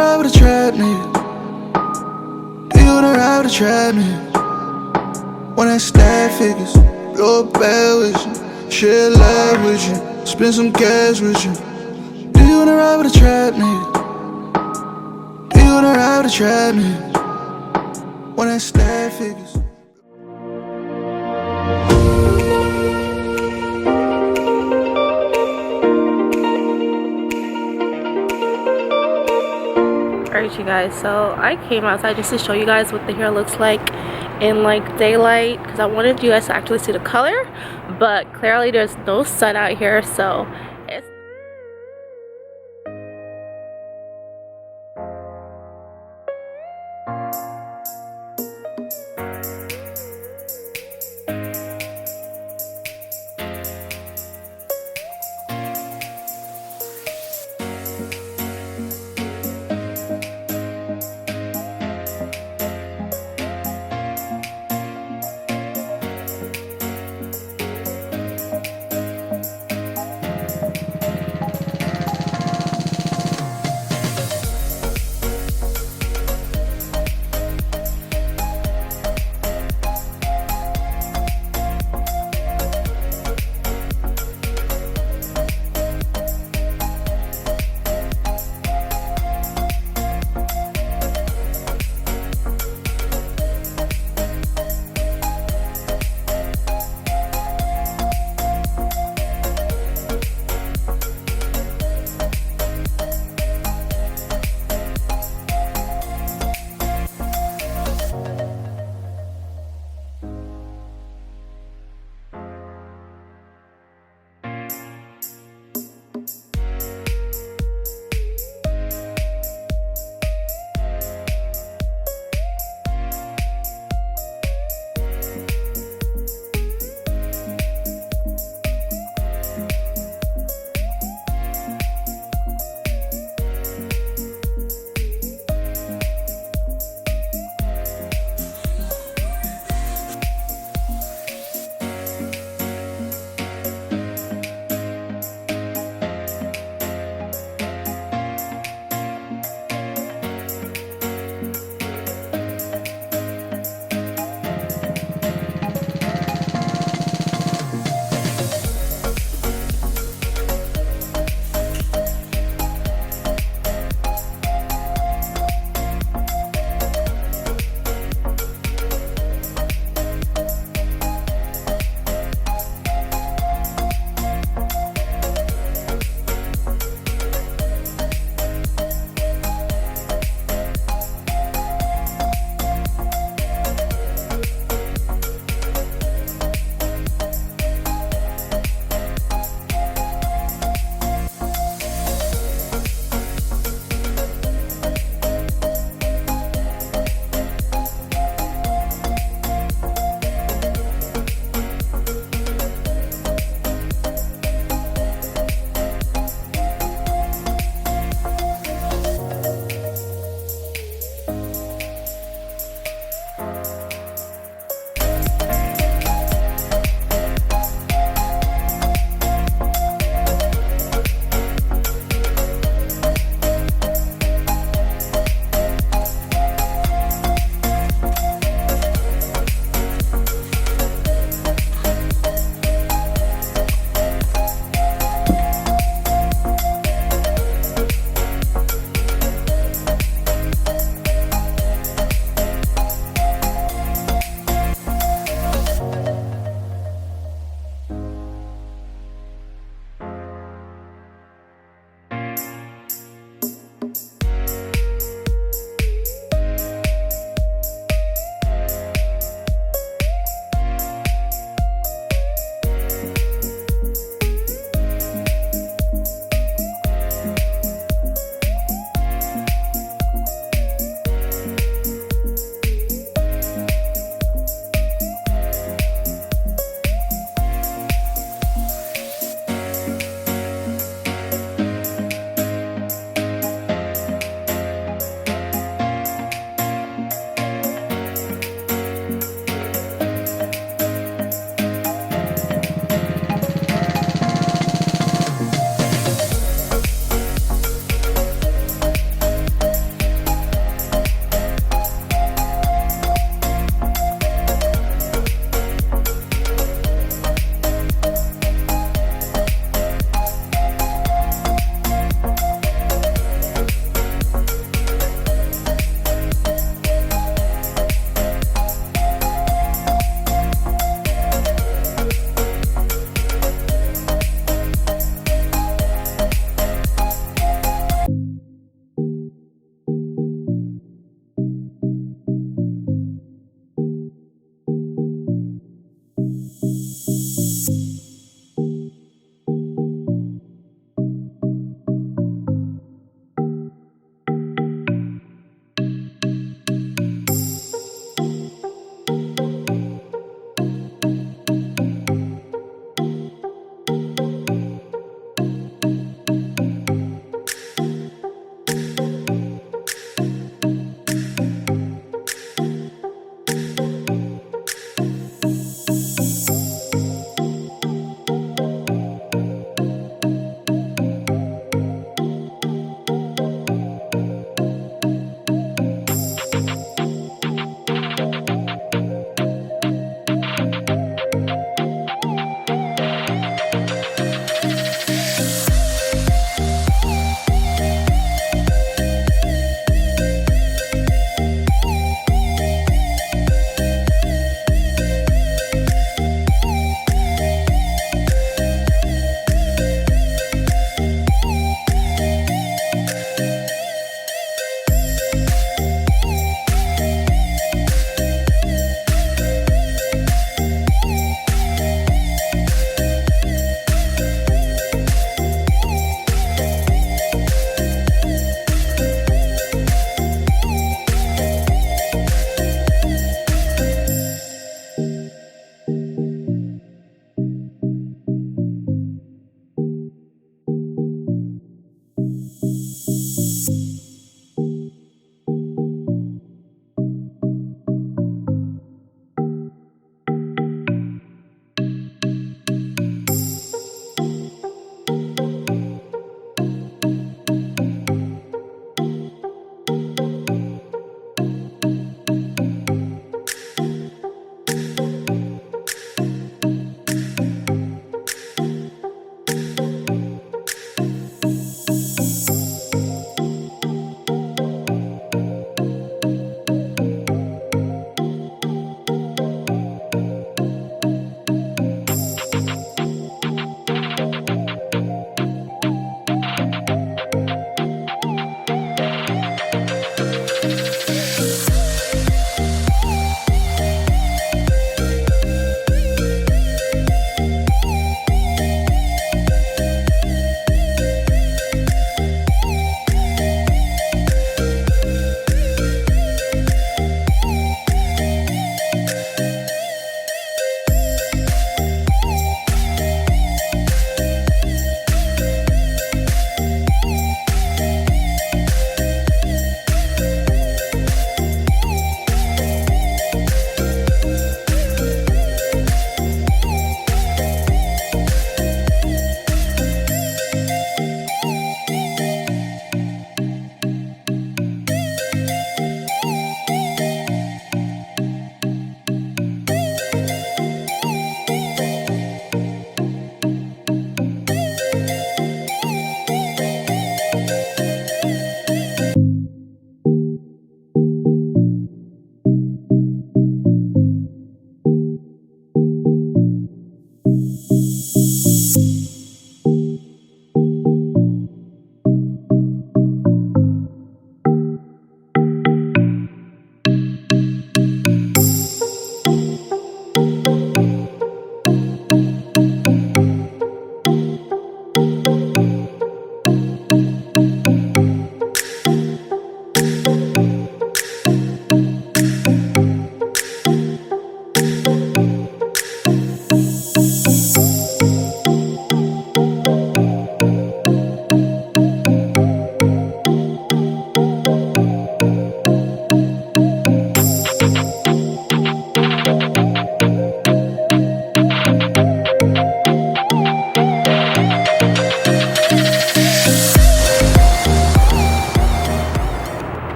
ride with a trap nigga? Do you wanna ride with a trap nigga? When I stack figures, blow a bag with you, share a life with you, spend some cash with you. Do you wanna ride with a trap nigga? Do you wanna ride with a trap nigga? When I stack figures. Alright you guys, so I came outside just to show you guys what the hair looks like in like daylight, because I wanted you guys to actually see the color, but clearly there's no sun out here, so it's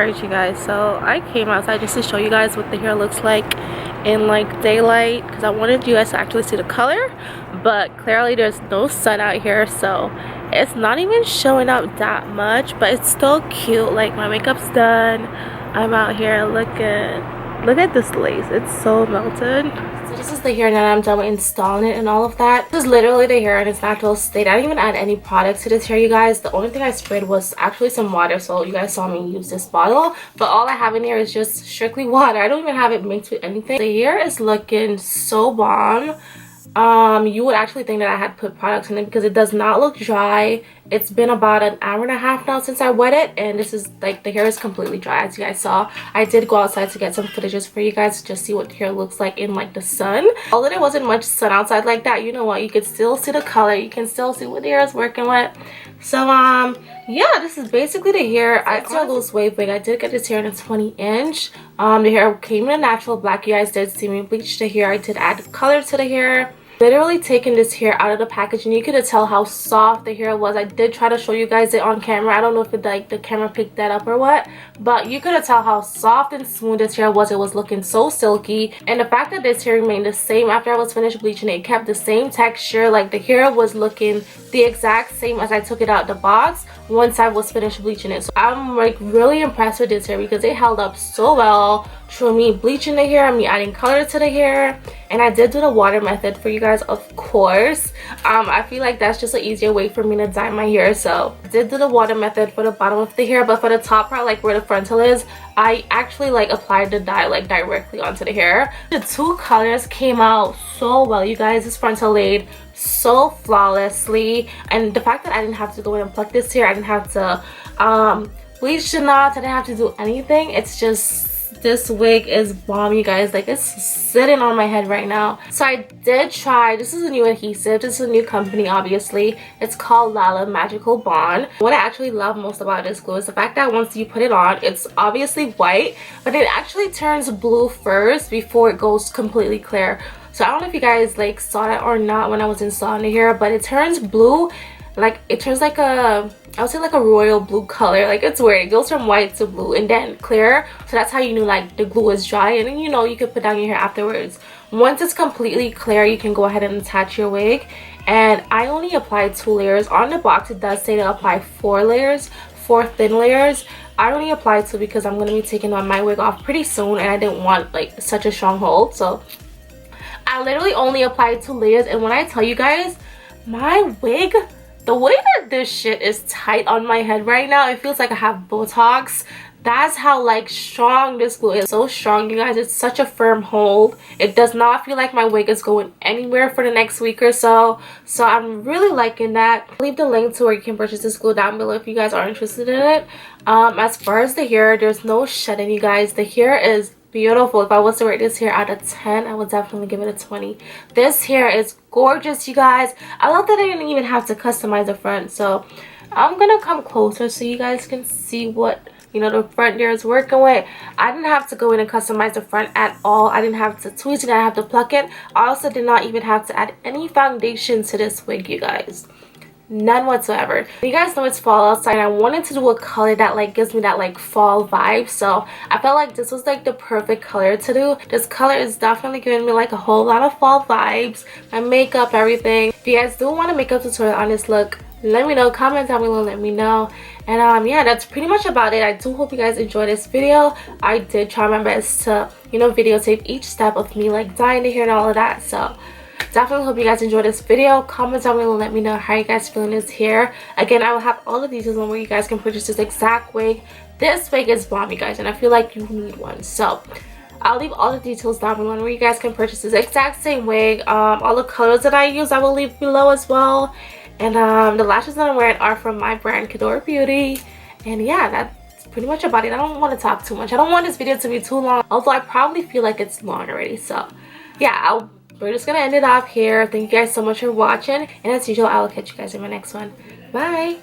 Alright you guys, so I came outside just to show you guys what the hair looks like in like daylight because I wanted you guys to actually see the color, but clearly there's no sun out here, so it's not even showing up that much, but it's still cute. Like my makeup's done, I'm out here looking. Look at this lace, it's so melted. So this is the hair now that I'm done with installing it and all of that. This is literally the hair in its natural state. I didn't even add any products to this hair, you guys. The only thing I sprayed was actually some water, so you guys saw me use this bottle, but all I have in here is just strictly water. I don't even have it mixed with anything. The hair is looking so bomb. You would actually think that I had put products in it because it does not look dry. It's been about an hour and a half now since I wet it, and this is like the hair is completely dry. As you guys saw, I did go outside to get some footages for you guys to just see what the hair looks like in like the sun. Although there wasn't much sun outside like that, you know what, you could still see the color, you can still see what the hair is working with. So yeah, this is basically the hair. I still loose wave wig. I did get this hair in a 20-inch. The hair came in a natural black. You guys did see me bleach the hair. I did add color to the hair. Literally taking this hair out of the package, and you could tell how soft the hair was. I did try to show you guys it on camera. I don't know if it like the camera picked that up or what, but you could tell how soft and smooth this hair was. It was looking so silky, and the fact that this hair remained the same after I was finished bleaching it, kept the same texture. Like the hair was looking the exact same as I took it out the box once I was finished bleaching it. So I'm like really impressed with this hair because it held up so well through me bleaching the hair, me adding color to the hair. And I did do the water method for you guys, of course. I feel like that's just an easier way for me to dye my hair, so I did do the water method for the bottom of the hair, but for the top part, like where the frontal is, I actually like applied the dye like directly onto the hair. The two colors came out so well, you guys. This frontal laid so flawlessly, and the fact that I didn't have to go in and pluck this hair, I didn't have to bleach the knots, I didn't have to do anything. It's just, this wig is bomb, you guys. Like it's sitting on my head right now. So I did try, this is a new adhesive, this is a new company, obviously. It's called Lala Magical Bond. What I actually love most about this glue is the fact that once you put it on, it's obviously white, but it actually turns blue first before it goes completely clear. So I don't know if you guys like saw that or not when I was installing the hair, but it turns blue. Like it turns like a, I would say like a royal blue color. Like it's weird, it goes from white to blue and then clear. So that's how you knew like the glue is dry, and then you know you could put down your hair afterwards. Once it's completely clear, you can go ahead and attach your wig. And I only applied 2 layers. On the box it does say to apply 4 layers, 4 thin layers. I only applied 2 because I'm going to be taking my wig off pretty soon, and I didn't want like such a strong hold, so I literally only applied 2 layers. And when I tell you guys, my wig, the way that this shit is tight on my head right now, it feels like I have Botox. That's how like strong this glue is. So strong, you guys. It's such a firm hold. It does not feel like my wig is going anywhere for the next week or so. So I'm really liking that. I'll leave the link to where you can purchase this glue down below if you guys are interested in it. As far as the hair, there's no shedding, you guys. The hair is beautiful. If I was to rate this hair out of 10, I would definitely give it a 20. This hair is gorgeous, you guys. I love that I didn't even have to customize the front. So I'm gonna come closer so you guys can see what, you know, the front hair is working with. I didn't have to go in and customize the front at all. I didn't have to tweeze it, I didn't have to pluck it. I also did not even have to add any foundation to this wig, you guys. None whatsoever. You guys know it's fall outside, and I wanted to do a color that like gives me that like fall vibe, so I felt like this was like the perfect color to do. This color is definitely giving me like a whole lot of fall vibes. My makeup, everything. If you guys do want a makeup tutorial on this look, let me know. Comment down below, let me know. And yeah, that's pretty much about it. I do hope you guys enjoyed this video. I did try my best to, you know, videotape each step of me like dyeing the hair and all of that, so definitely hope you guys enjoyed this video. Comment down below and let me know how you guys feeling this hair. Again, I will have all the details on where you guys can purchase this exact wig. This wig is bomb, you guys, and I feel like you need one. So I'll leave all the details down below where you guys can purchase this exact same wig. All the colors that I use I will leave below as well. And the lashes that I'm wearing are from my brand KaylaDee Beauty. And yeah, that's pretty much about it. I don't want to talk too much. I don't want this video to be too long, although I probably feel like it's long already. So yeah, we're just gonna end it off here. Thank you guys so much for watching, and as usual, I will catch you guys in my next one. Bye.